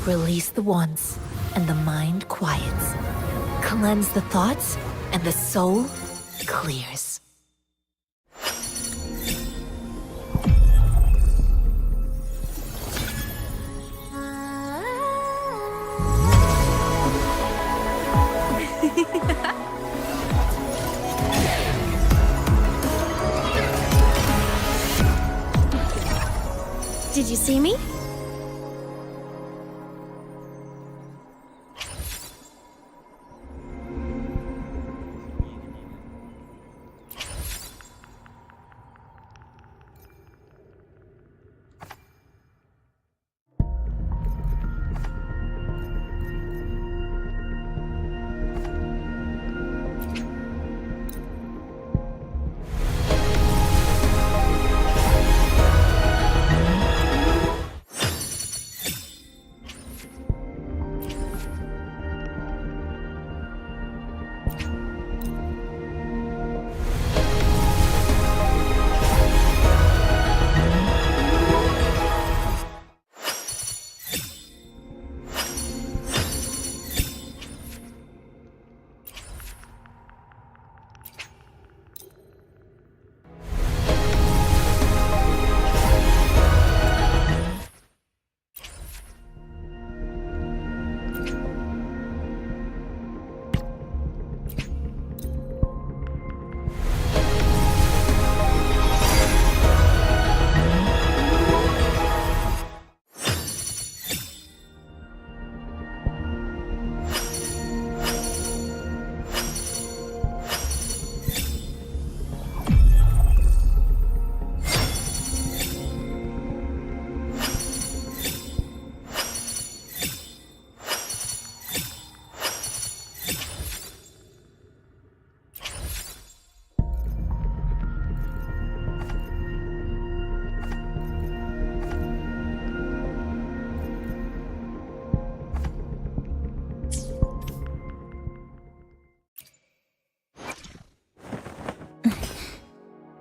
Release the wands, and the mind quiets. Cleanse the thoughts, and the soul clears. Did you see me?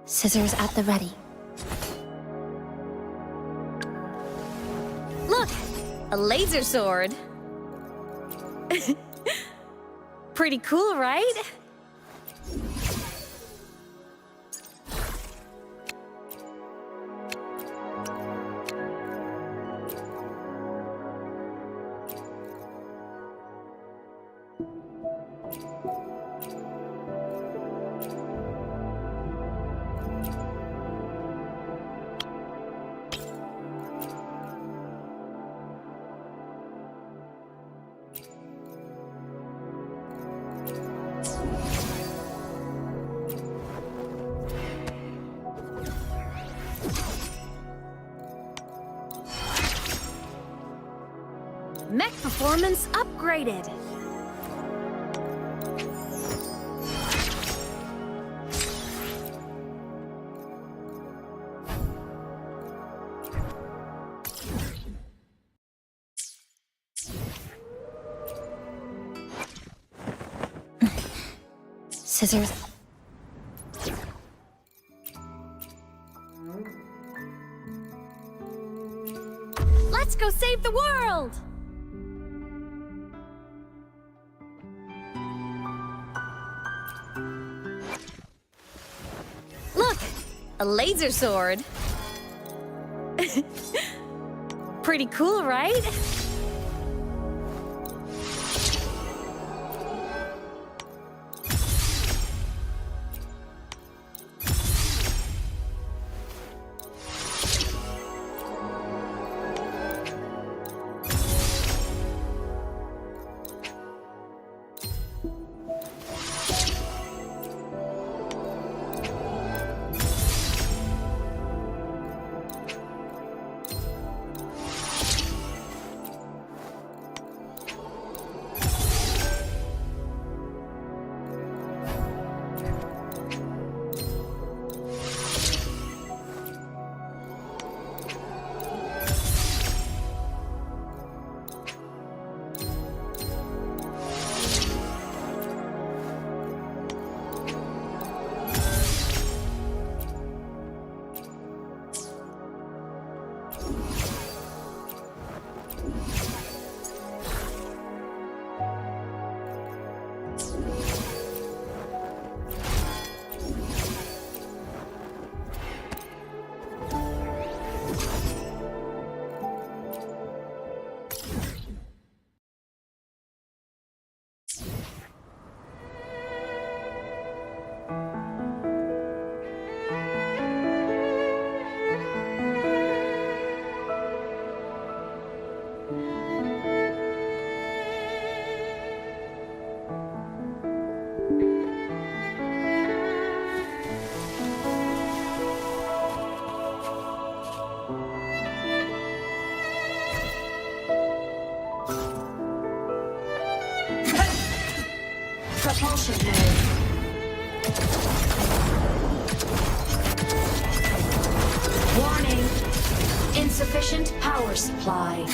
Scissors at the ready. Look! A laser sword! Pretty cool, right? Mech performance upgraded. Scissors. Let's go save the world! Look! A laser sword! Pretty cool, right? Propulsion mode. Warning. Insufficient power supply.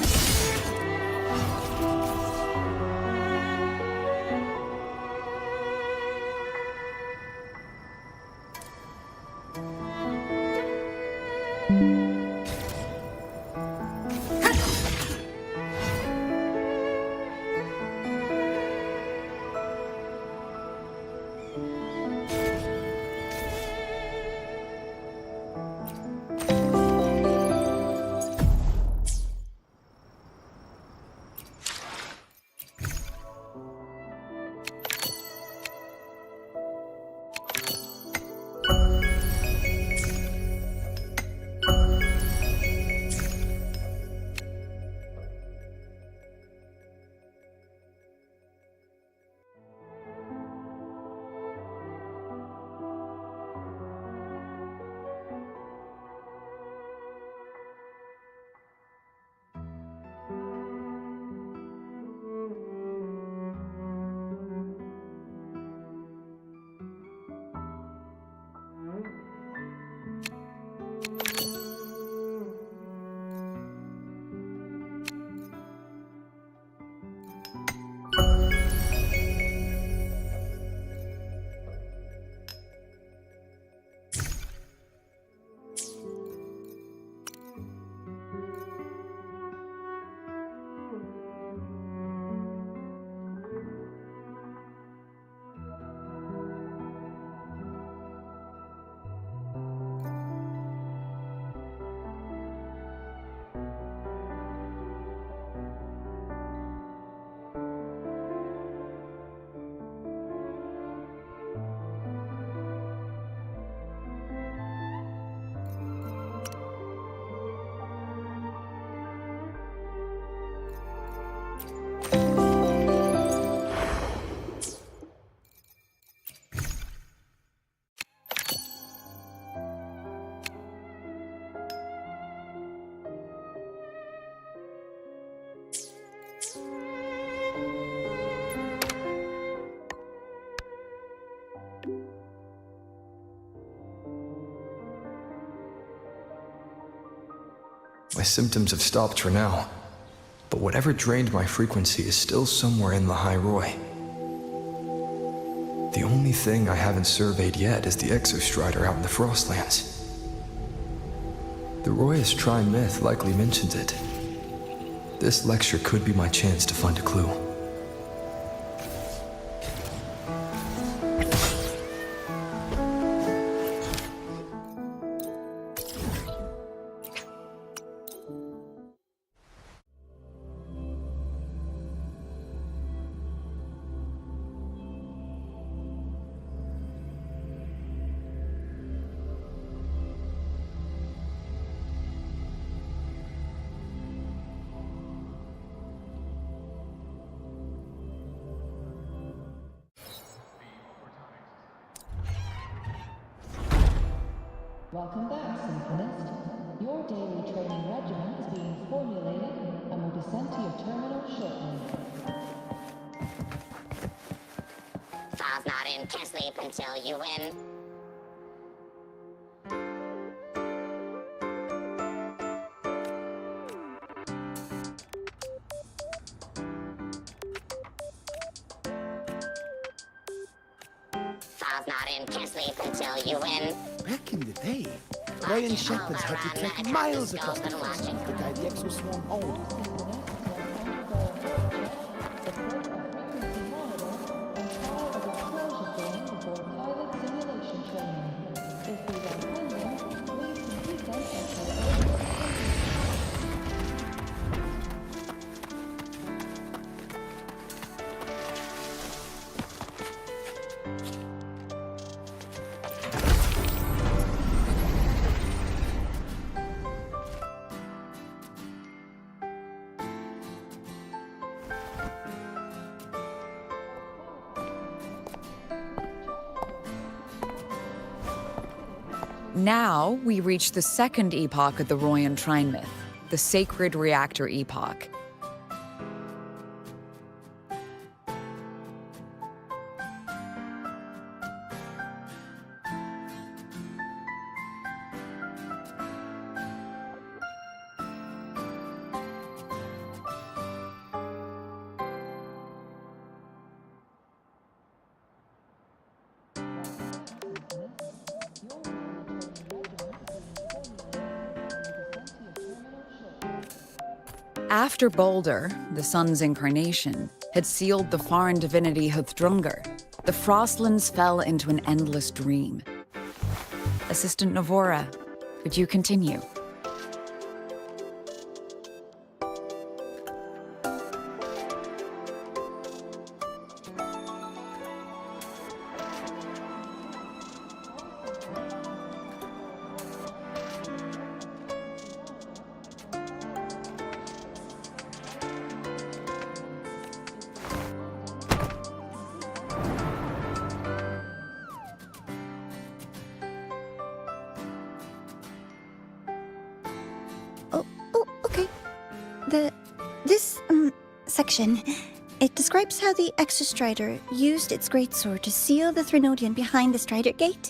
My symptoms have stopped for now, but whatever drained my frequency is still somewhere in the High Roy. The only thing I haven't surveyed yet is the Exostrider out in the Frostlands. The Roy's Trải myth likely mentions it. This lecture could be my chance to find a clue. Welcome back, Symphonist. Your daily training regimen is being formulated and will be sent to your terminal shortly. File's not in. Can't sleep until you win. File's not in. Can't sleep until you win. Back in the day, Royan shepherds had to trek miles across the forest to guide the exoswarm home. Now we reach the second epoch of the Royan Trine myth, the Sacred Reactor Epoch. After Baldur, the sun's incarnation, had sealed the foreign divinity Huthrungur, the Frostlands fell into an endless dream. Assistant Navora, could you continue? Okay. This section, it describes how the Exostrider used its greatsword to seal the Threnodian behind the Strider Gate.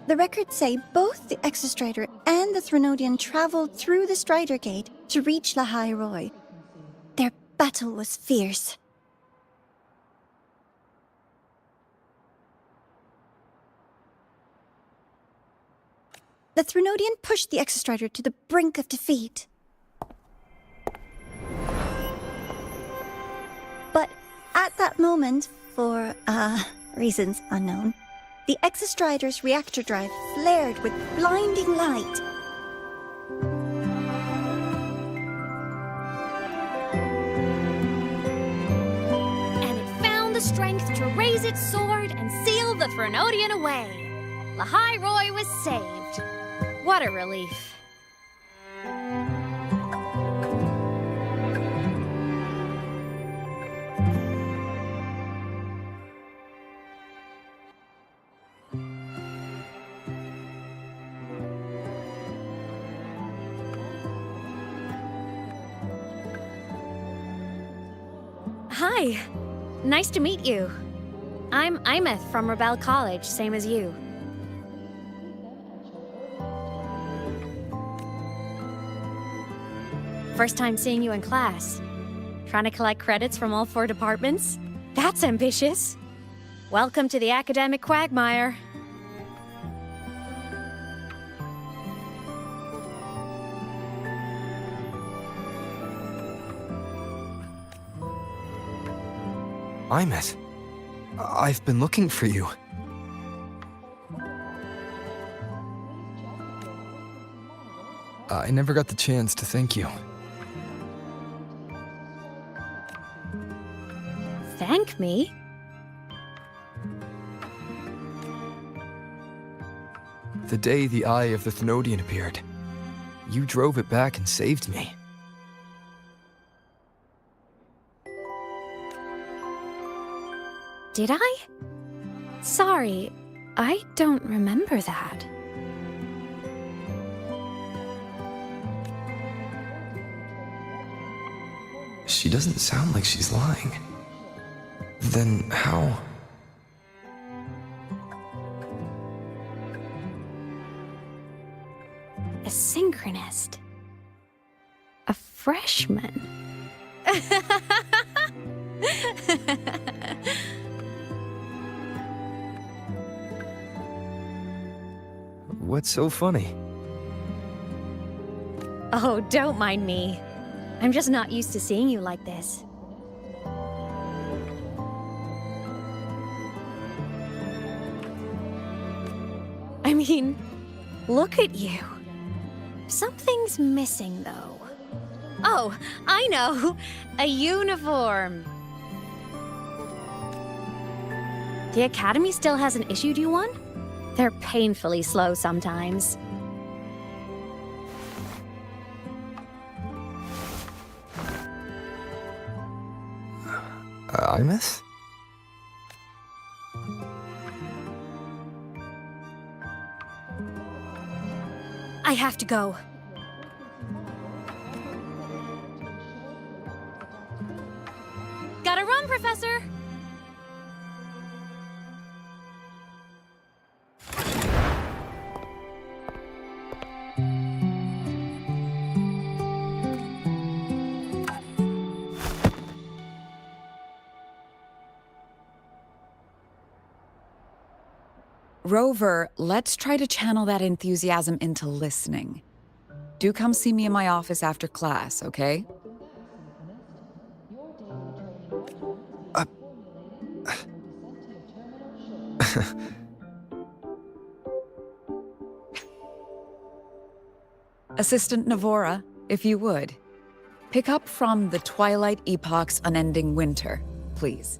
The records say both the Exostrider and the Threnodian traveled through the Strider Gate to reach Lahai Roy. Their battle was fierce. The Threnodian pushed the Exostrider to the brink of defeat. But at that moment, for, reasons unknown, the Exostrider's reactor drive flared with blinding light. And it found the strength to raise its sword and seal the Threnodian away. Lahai Roy was saved. What a relief. Hi. Nice to meet you. I'm AEMEATH from Rebel College, same as you. First time seeing you in class. Trying to collect credits from all 4 departments? That's ambitious. Welcome to the academic quagmire. AEMEATH, I've been looking for you. I never got the chance to thank you. Thank me? The day the Eye of the Thenodian appeared, you drove it back and saved me. Did I? Sorry, I don't remember that. She doesn't sound like she's lying. Then how? A synchronist. A freshman. What's so funny? Oh, don't mind me. I'm just not used to seeing you like this. I mean, look at you. Something's missing, though. Oh, I know! A uniform! The Academy still hasn't issued you one? They're painfully slow sometimes. AEMEATH? I have to go. Gotta run, Professor! Rover, let's try to channel that enthusiasm into listening. Do come see me in my office after class, okay? Assistant Navora, if you would, pick up from the Twilight Epoch's Unending Winter, please.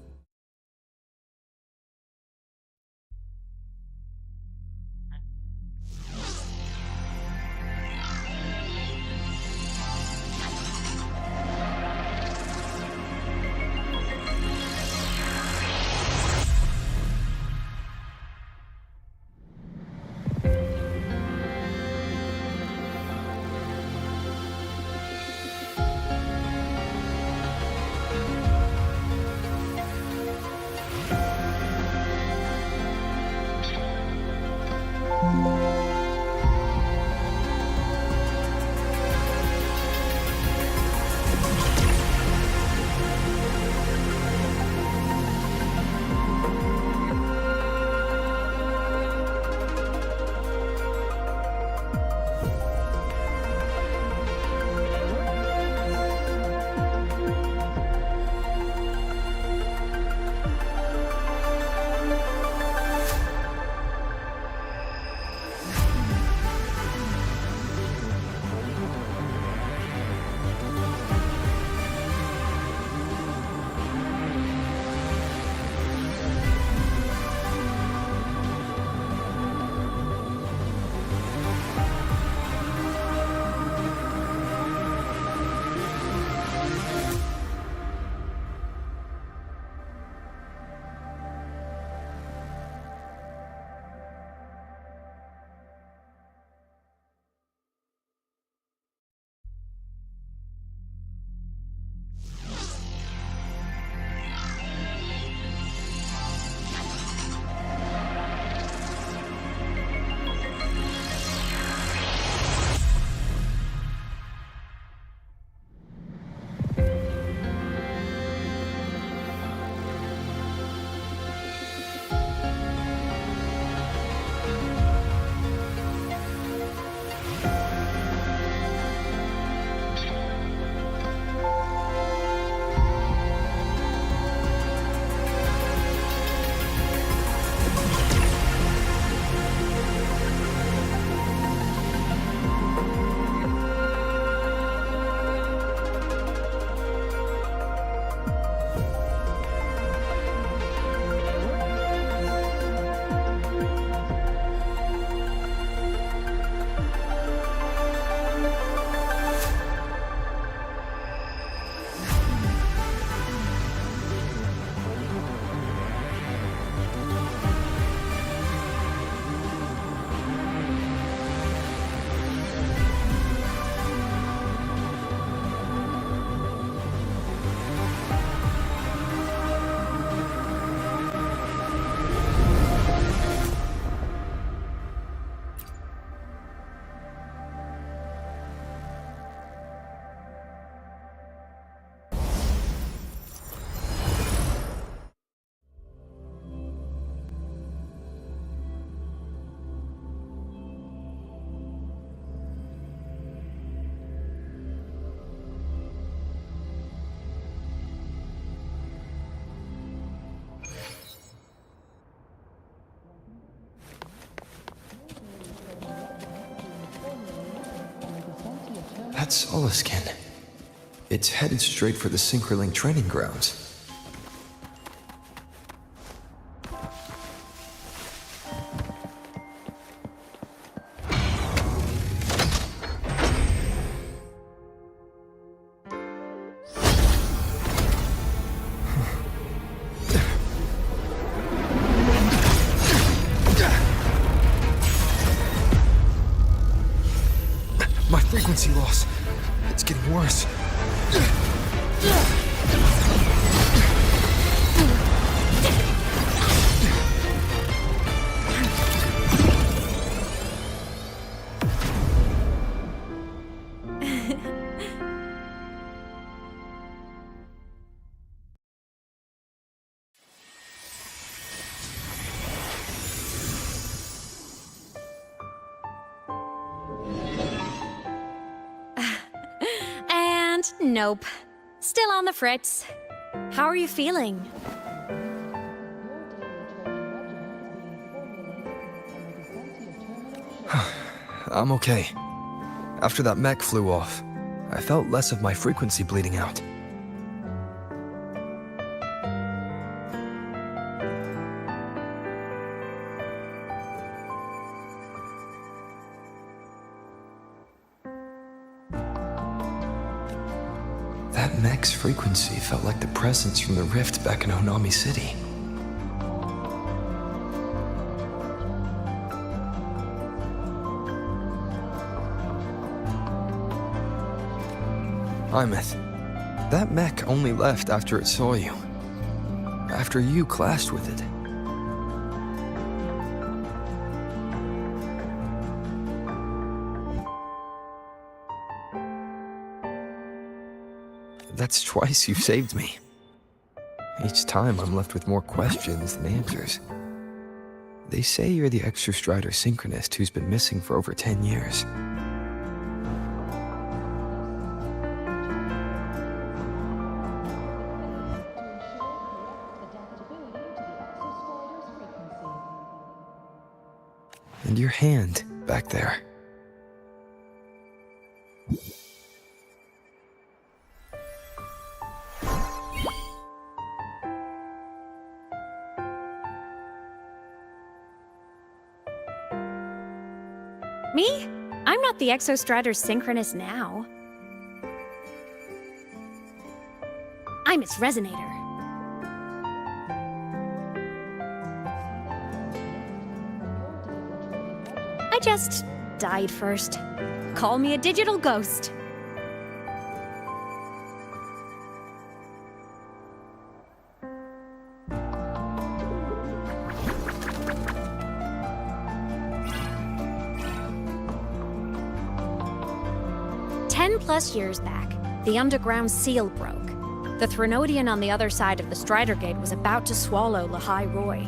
That's Oliskin. It's headed straight for the Synchroling training grounds. My frequency loss. It's getting worse. Nope. Still on the fritz. How are you feeling? I'm okay. After that mech flew off, I felt less of my frequency bleeding out. That mech's frequency felt like the presence from the rift back in Onami City. AEMEATH, that mech only left after it saw you. After you clashed with it. That's twice you've saved me. Each time I'm left with more questions than answers. They say you're the Extra Strider synchronist who's been missing for over 10 years. And your hand back there. Me? I'm not the Exostrider synchronist now. I'm its resonator. I just died first. Call me a digital ghost. +10 years back, the underground seal broke. The Threnodian on the other side of the Strider Gate was about to swallow Lahai Roy.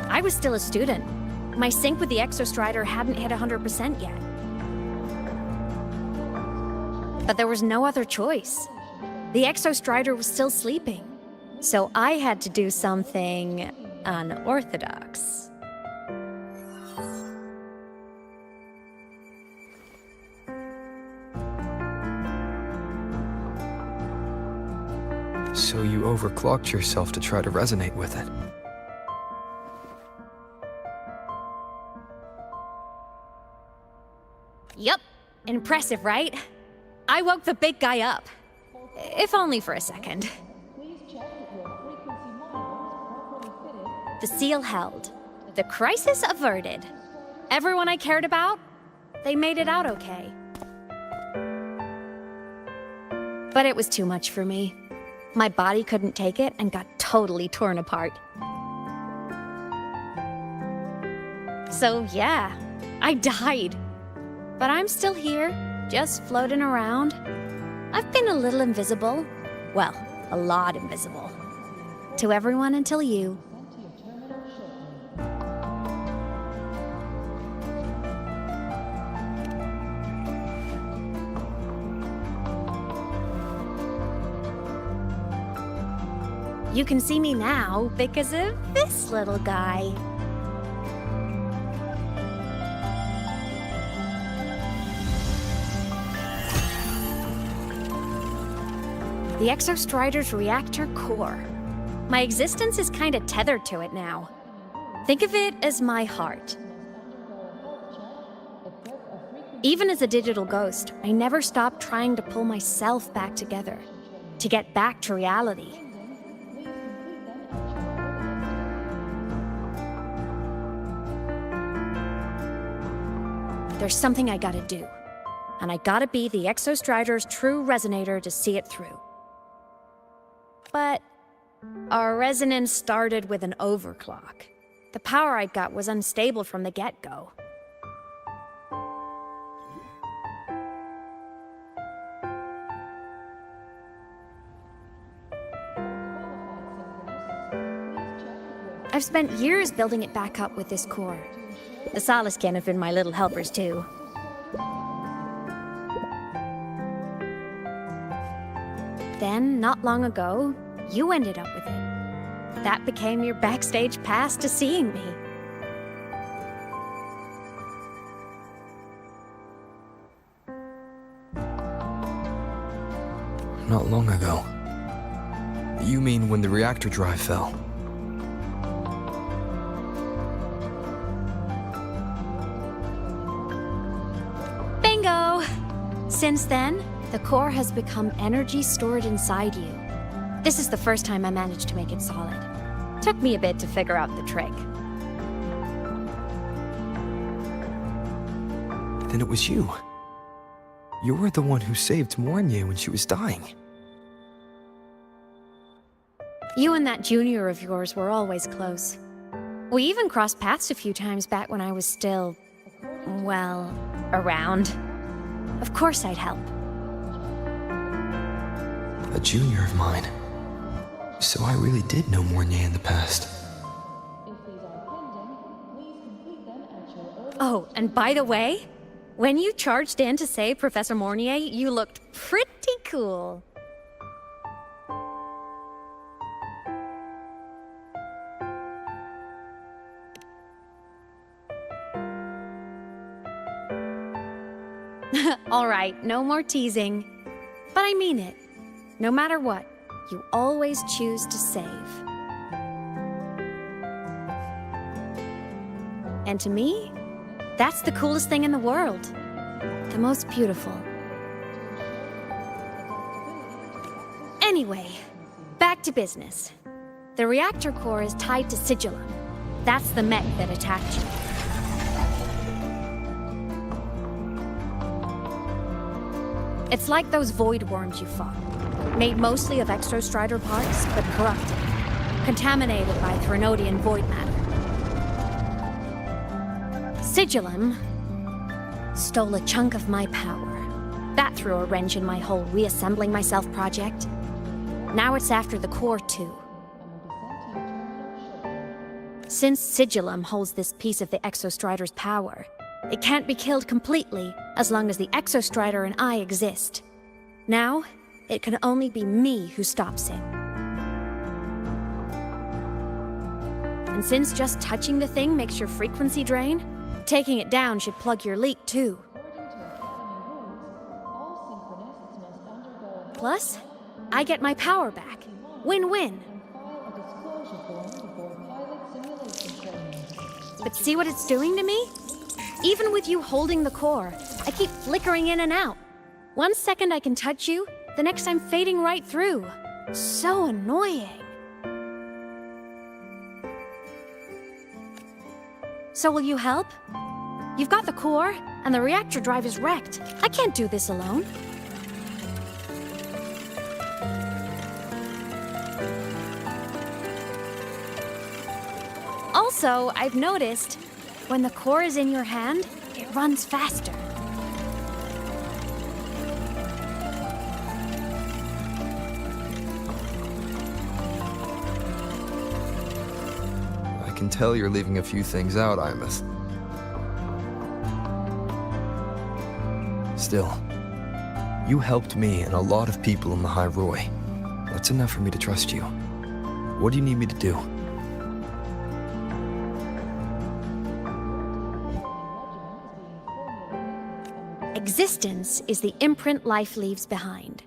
I was still a student. My sync with the Exostrider hadn't hit 100% yet. But there was no other choice. The Exostrider was still sleeping. So I had to do something unorthodox. So you overclocked yourself to try to resonate with it. Yup. Impressive, right? I woke the big guy up. If only for a second. The seal held. The crisis averted. Everyone I cared about, they made it out okay. But it was too much for me. My body couldn't take it and got totally torn apart. So yeah, I died. But I'm still here, just floating around. I've been a little invisible. Well, a lot invisible. To everyone until you. You can see me now because of this little guy. The Exostrider's reactor core. My existence is kinda tethered to it now. Think of it as my heart. Even as a digital ghost, I never stopped trying to pull myself back together, to get back to reality. There's something I gotta do, and I gotta be the Exostrider's true resonator to see it through. But our resonance started with an overclock. The power I got was unstable from the get-go. I've spent years building it back up with this core. The Solace can have been my little helpers too. Then, not long ago, you ended up with it. That became your backstage pass to seeing me. Not long ago. You mean when the reactor drive fell? Bingo! Since then, the core has become energy stored inside you. This is the first time I managed to make it solid. Took me a bit to figure out the trick. Then it was you. You were the one who saved Mornier when she was dying. You and that junior of yours were always close. We even crossed paths a few times back when I was still, well, around. Of course I'd help. A junior of mine. So I really did know Mornier in the past. Oh, and by the way, when you charged in to save Professor Mornier, you looked pretty cool. All right, no more teasing. But I mean it. No matter what, you always choose to save. And to me, that's the coolest thing in the world. The most beautiful. Anyway, back to business. The reactor core is tied to Sigillum. That's the mech that attacked you. It's like those void worms you fought. Made mostly of Exostrider parts, but corrupted. Contaminated by Threnodian void matter. Sigillum stole a chunk of my power. That threw a wrench in my whole reassembling myself project. Now it's after the core too. Since Sigillum holds this piece of the Exostrider's power, it can't be killed completely as long as the Exostrider and I exist. Now, it can only be me who stops it. And since just touching the thing makes your frequency drain, taking it down should plug your leak too. Plus, I get my power back. Win-win. But see what it's doing to me? Even with you holding the core, I keep flickering in and out. 1 second I can touch you, the next I'm fading right through. So annoying. So will you help? You've got the core, and the reactor drive is wrecked. I can't do this alone. Also, I've noticed, when the core is in your hand, it runs faster. I can tell you're leaving a few things out, AEMEATH. Still, you helped me and a lot of people in the High Roy. That's enough for me to trust you. What do you need me to do? Existence is the imprint life leaves behind.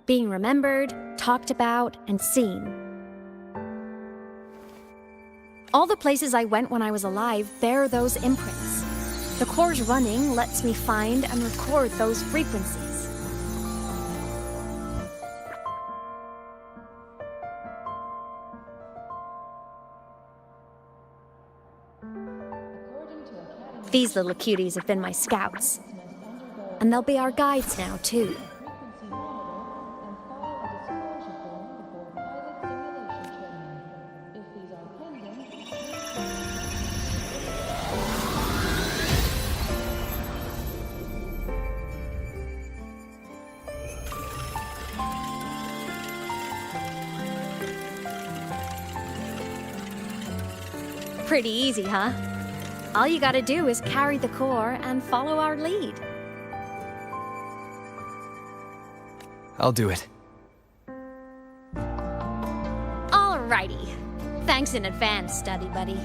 Being remembered, talked about, and seen. All the places I went when I was alive bear those imprints. The core's running lets me find and record those frequencies. These little cuties have been my scouts. And they'll be our guides now, too. Pretty easy, huh? All you gotta do is carry the core and follow our lead. I'll do it. Alrighty. Thanks in advance, study buddy.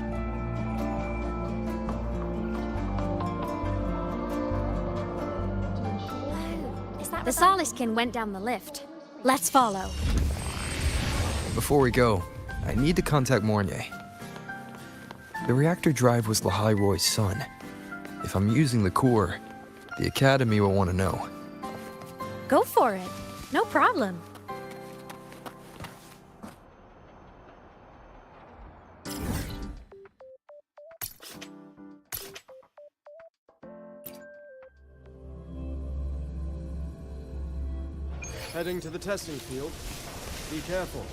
The Soliskin went down the lift. Let's follow. Before we go, I need to contact Mornier. The reactor drive was Lahai Roy's son. If I'm using the core, the Academy will want to know. Go for it. No problem. Heading to the testing field. Be careful.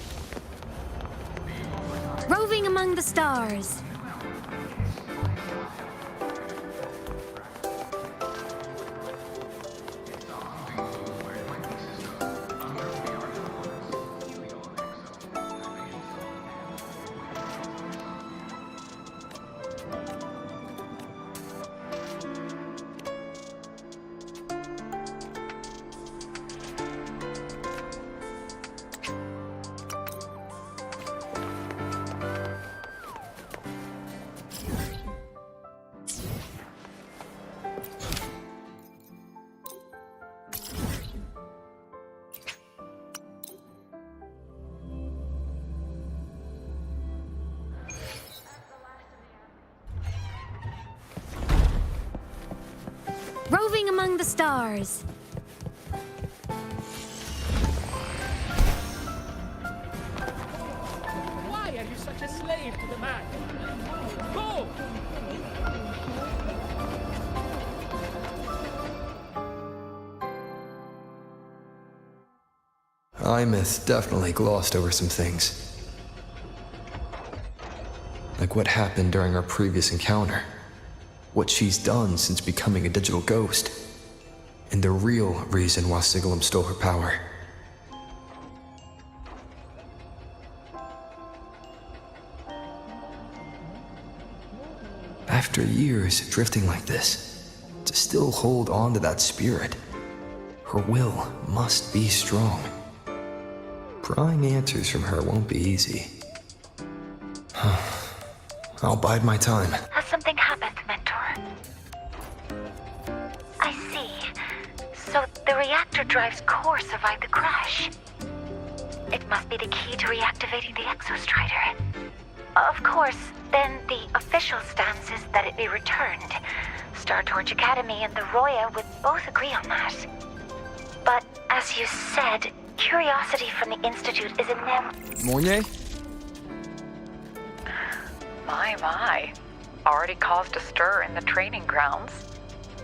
Roving among the stars. Roving among the stars. Why are you such a slave to the man? Go! AEMEATH definitely glossed over some things. Like what happened during our previous encounter. What she's done since becoming a digital ghost. And the real reason why Sigalem stole her power. After years drifting like this, to still hold on to that spirit, her will must be strong. Prying answers from her won't be easy. I'll bide my time. Has something happened, Mentor? I see. So the reactor drive's core survived the crash. It must be the key to reactivating the Exostrider. Of course, then the official stance is that it be returned. Star Torch Academy and the Roya would both agree on that. But as you said, curiosity from the Institute is Mornier? My. Already caused a stir in the training grounds.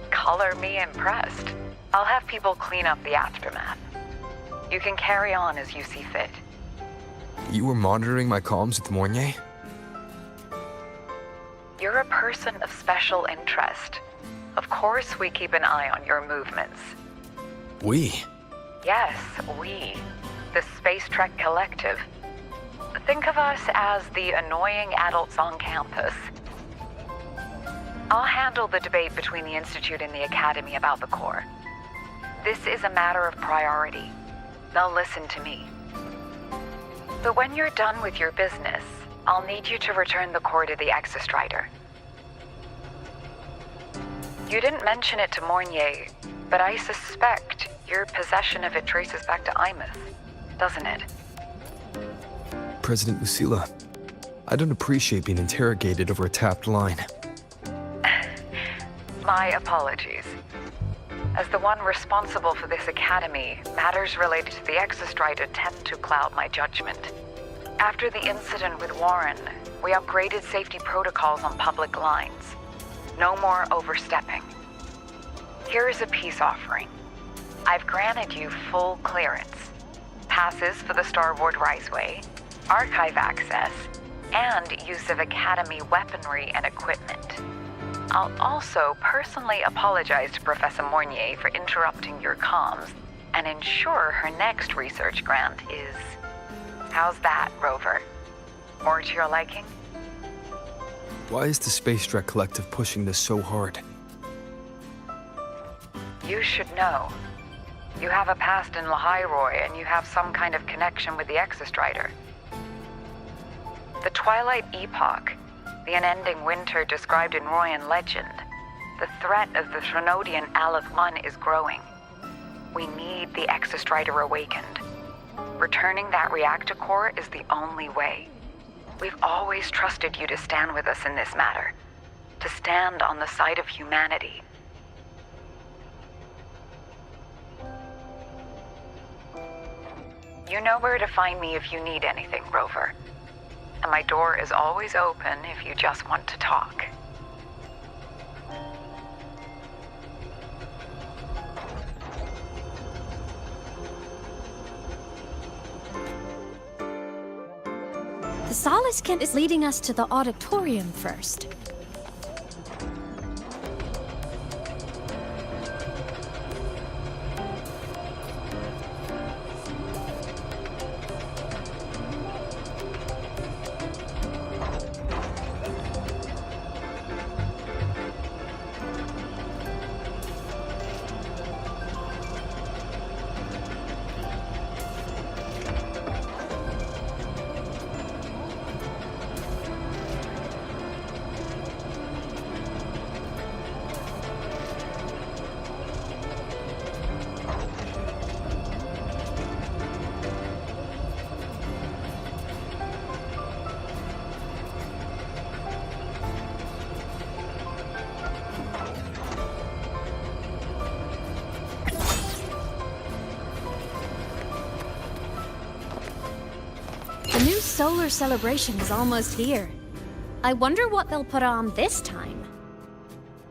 Color me impressed. I'll have people clean up the aftermath. You can carry on as you see fit. You were monitoring my comms with Mornier? You're a person of special interest. Of course we keep an eye on your movements. We? Yes, we. The Space Trek Collective. Think of us as the annoying adults on campus. I'll handle the debate between the Institute and the Academy about the core. This is a matter of priority. They'll listen to me. But when you're done with your business, I'll need you to return the core to the Exostrider. You didn't mention it to Mornier, but I suspect your possession of it traces back to AEMEATH, doesn't it? President Lucilla, I don't appreciate being interrogated over a tapped line. My apologies. As the one responsible for this academy, matters related to the Exostrider tend to cloud my judgment. After the incident with Warren, we upgraded safety protocols on public lines. No more overstepping. Here is a peace offering. I've granted you full clearance. Passes for the Starboard Riseway, archive access, and use of Academy weaponry and equipment. I'll also personally apologize to Professor Mornier for interrupting your comms and ensure her next research grant is... How's that, Rover? More to your liking? Why is the Space Trek Collective pushing this so hard? You should know. You have a past in Lahai Roy, and you have some kind of connection with the Exostrider. Twilight Epoch, the unending winter described in Royan legend, the threat of the Threnodian Aleph 1 is growing. We need the Exostrider awakened. Returning that reactor core is the only way. We've always trusted you to stand with us in this matter, to stand on the side of humanity. You know where to find me if you need anything, Rover. And my door is always open if you just want to talk. The Solace Kent is leading us to the auditorium first. The new solar celebration is almost here. I wonder what they'll put on this time.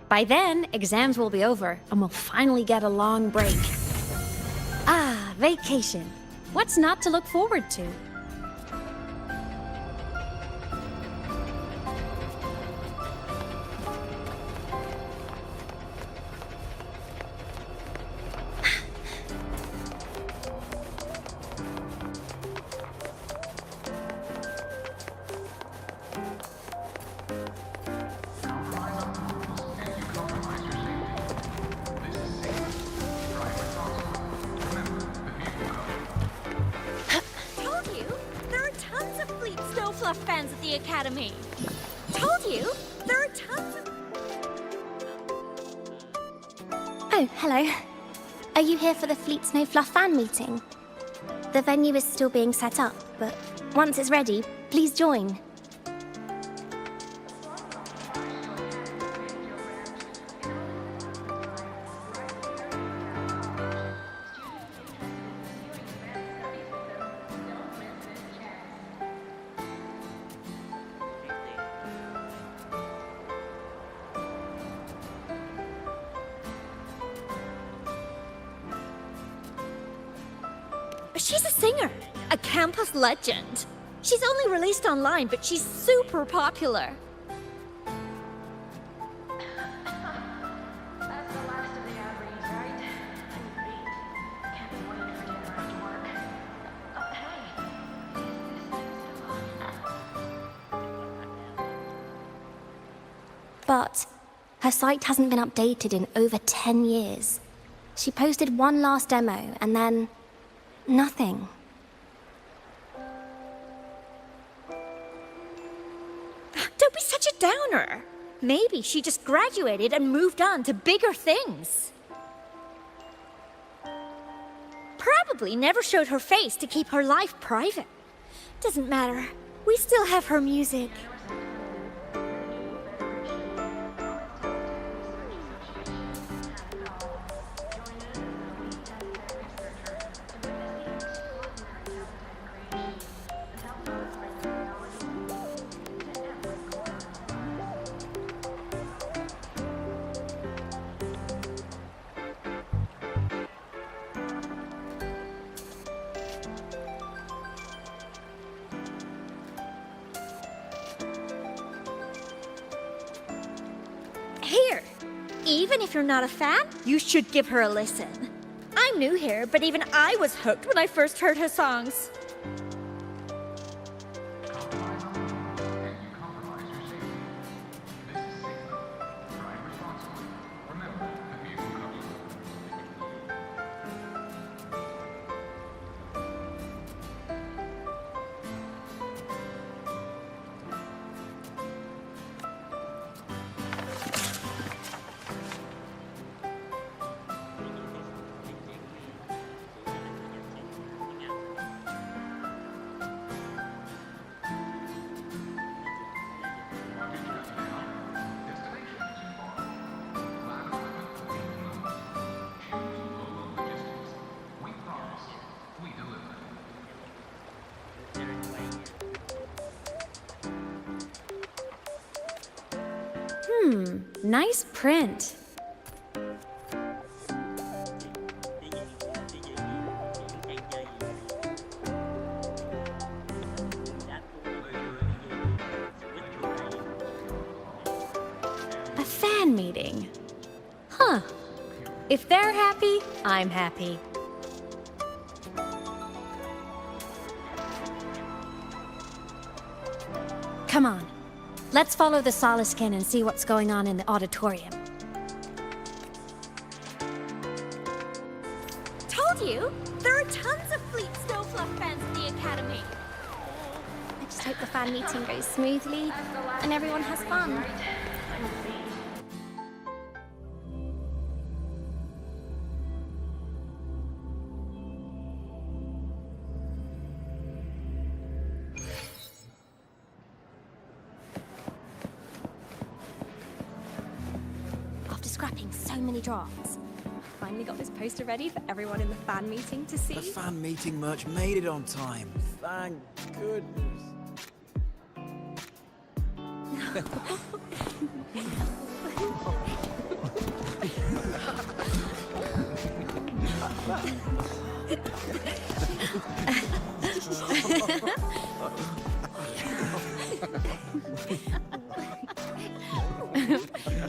By then, exams will be over, and we'll finally get a long break. Ah, vacation. What's not to look forward to? Fans at the Academy. Told you, there are tons of... Oh, hello. Are you here for the Fleet Snow Fluff fan meeting? The venue is still being set up, but once it's ready, please join. She's a singer, a campus legend. She's only released online, but she's super popular. That's the last of the outreach, right? I'm beat. Can't wait for dinner after work. Hey. But her site hasn't been updated in over 10 years. She posted one last demo, and then... nothing. Don't be such a downer. Maybe she just graduated and moved on to bigger things. Probably never showed her face to keep her life private. Doesn't matter. We still have her music. Here! Even if you're not a fan, you should give her a listen. I'm new here, but even I was hooked when I first heard her songs. Nice print. A fan meeting. Huh. If they're happy, I'm happy. Come on. Let's follow the Soliskin and see what's going on in the auditorium. Told you! There are tons of Fleet Snowfluff fans at the Academy. I just hope the fan meeting goes smoothly and everyone has fun. After scrapping so many drafts, I finally got this poster ready for everyone in the fan meeting to see. The fan meeting merch made it on time. Thank goodness.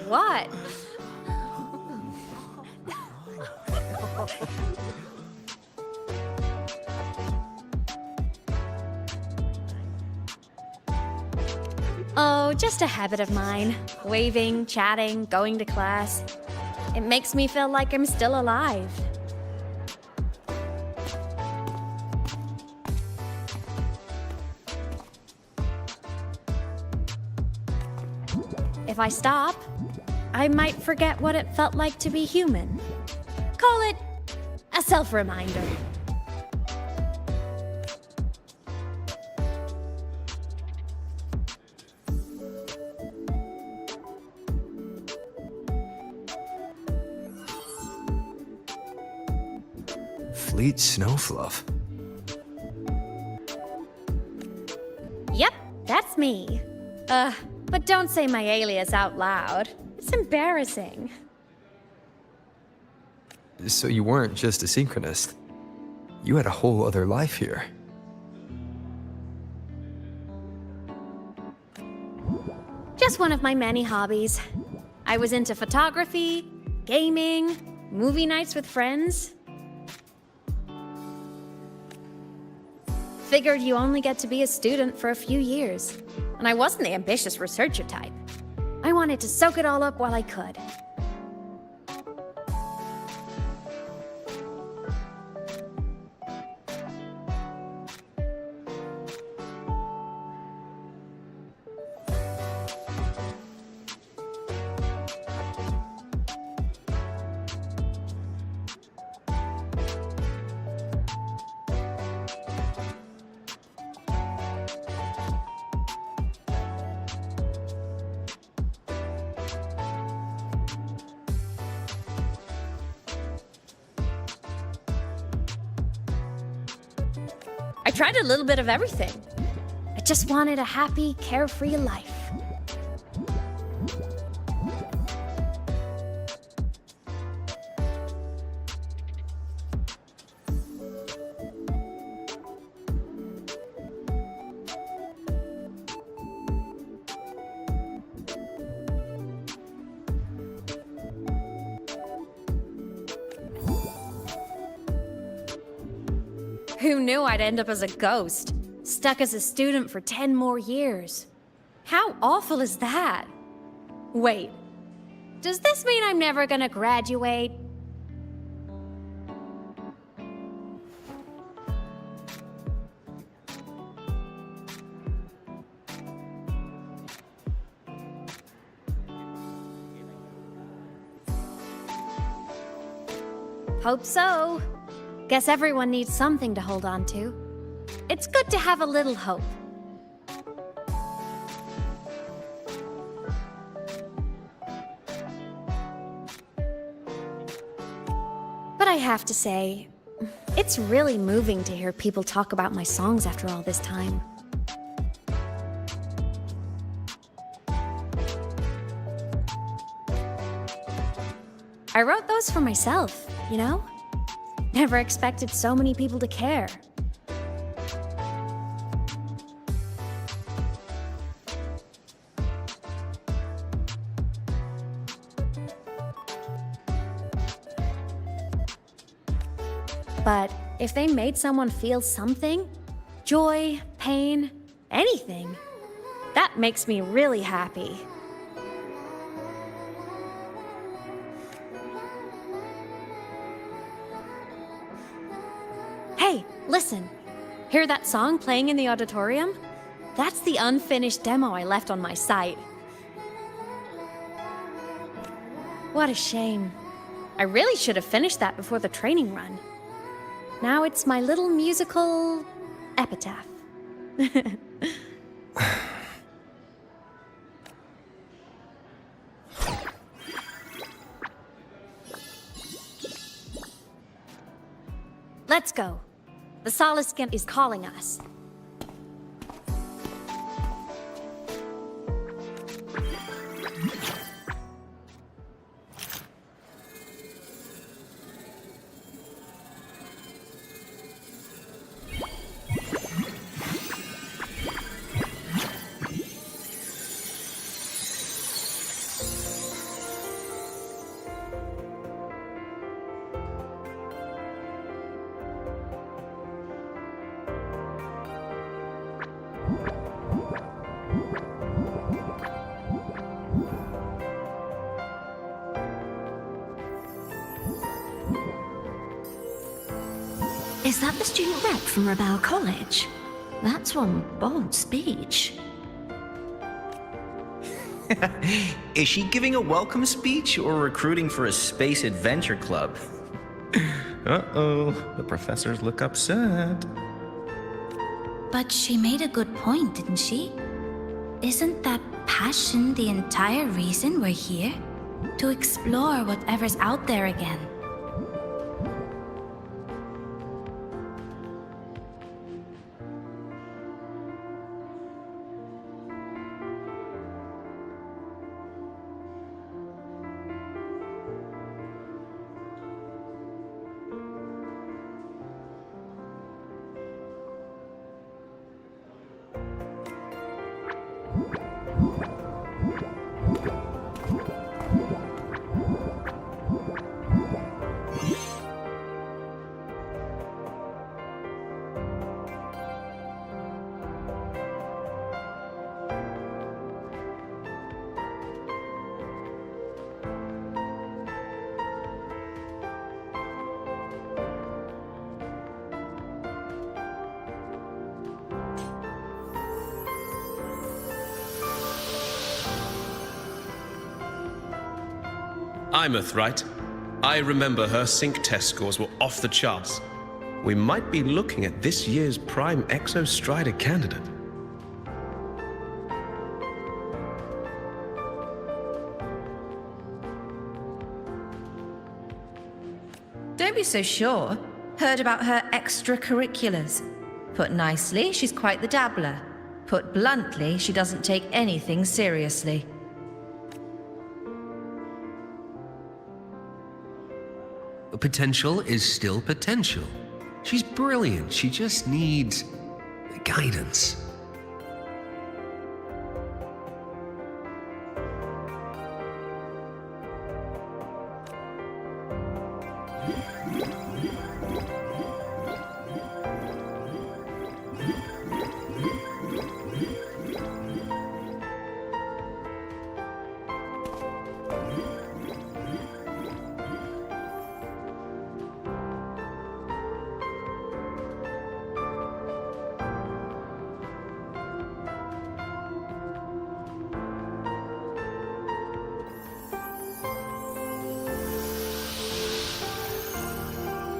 What? Oh, just a habit of mine. Waving, chatting, going to class. It makes me feel like I'm still alive. If I stop, I might forget what it felt like to be human. Call it a self-reminder. Fleet Snowfluff. Yep, that's me. But don't say my alias out loud. It's embarrassing. So you weren't just a synchronist. You had a whole other life here. Just one of my many hobbies. I was into photography, gaming, movie nights with friends. Figured you only get to be a student for a few years. And I wasn't the ambitious researcher type. I wanted to soak it all up while I could. I tried a little bit of everything. I just wanted a happy, carefree life. Who knew I'd end up as a ghost, stuck as a student for 10 more years? How awful is that? Wait, does this mean I'm never gonna graduate? Hope so. Guess everyone needs something to hold on to. It's good to have a little hope. But I have to say, it's really moving to hear people talk about my songs after all this time. I wrote those for myself, you know? Never expected so many people to care. But if they made someone feel something, joy, pain, anything, that makes me really happy. Hey, listen. Hear that song playing in the auditorium? That's the unfinished demo I left on my site. What a shame. I really should have finished that before the training run. Now it's my little musical epitaph. Let's go. The Soliskin is calling us. Is that the student rep from Rebel College? That's one bold speech. Is she giving a welcome speech or recruiting for a space adventure club? Uh-oh, the professors look upset. But she made a good point, didn't she? Isn't that passion the entire reason we're here? To explore whatever's out there again. AEMEATH, right? I remember her sync test scores were off the charts. We might be looking at this year's prime Exostrider candidate. Don't be so sure. Heard about her extracurriculars. Put nicely, she's quite the dabbler. Put bluntly, she doesn't take anything seriously. Potential is still potential. She's brilliant. She just needs guidance.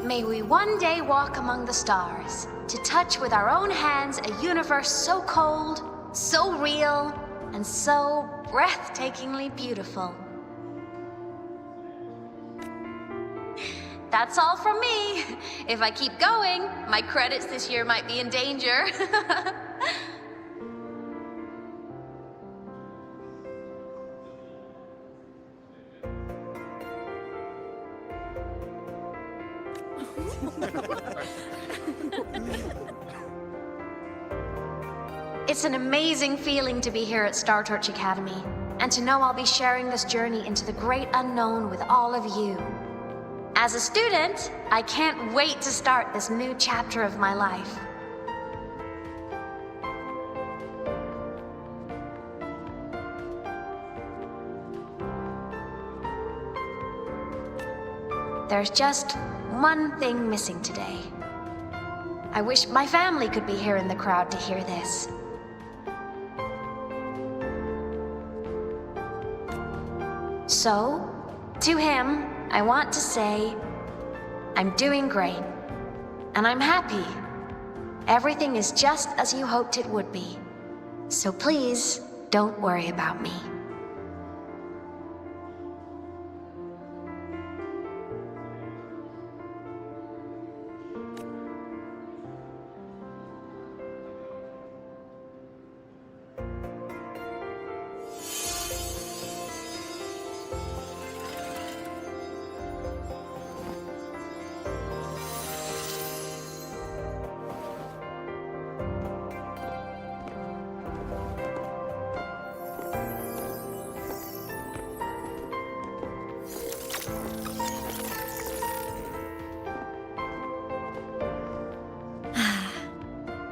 May we one day walk among the stars, to touch with our own hands a universe so cold, so real, and so breathtakingly beautiful. That's all from me. If I keep going, my credits this year might be in danger. It's an amazing feeling to be here at Star Torch Academy, and to know I'll be sharing this journey into the great unknown with all of you. As a student, I can't wait to start this new chapter of my life. There's just one thing missing today. I wish my family could be here in the crowd to hear this. So, to him, I want to say, I'm doing great, and I'm happy. Everything is just as you hoped it would be. So please, don't worry about me.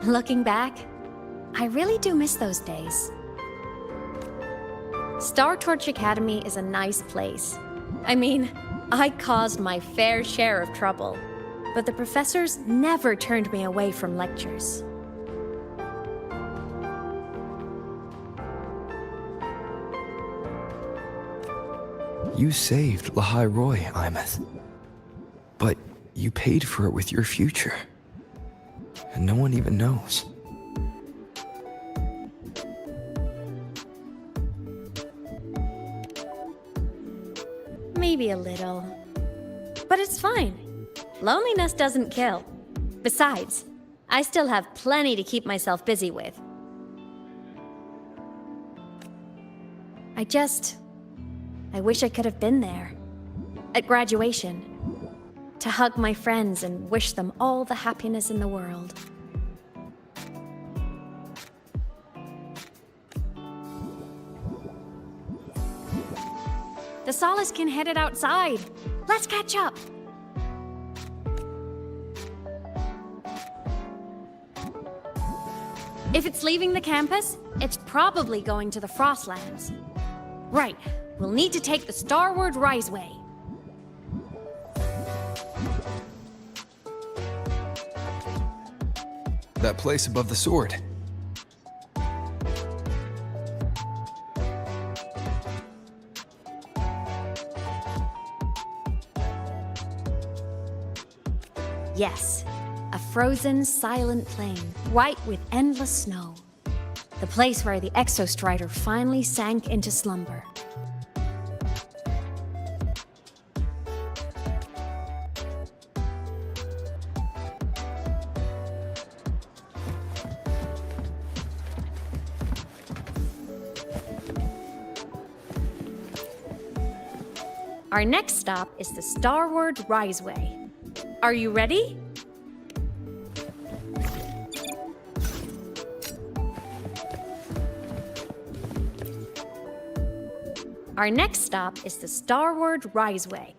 Looking back, I really do miss those days. Star Torch Academy is a nice place. I mean, I caused my fair share of trouble, but the professors never turned me away from lectures. You saved Lahai Roy, AEMEATH. But you paid for it with your future. And no one even knows. Maybe a little. But it's fine. Loneliness doesn't kill. Besides, I still have plenty to keep myself busy with. I wish I could have been there. At graduation. To hug my friends and wish them all the happiness in the world. The Solace can headed outside. Let's catch up. If it's leaving the campus, it's probably going to the Frostlands. Right, we'll need to take the Starward Riseway. That place above the sword. Yes, a frozen, silent plain, white with endless snow. The place where the Exostrider finally sank into slumber. Our next stop is the Starward Riseway. Are you ready? Our next stop is the Starward Riseway.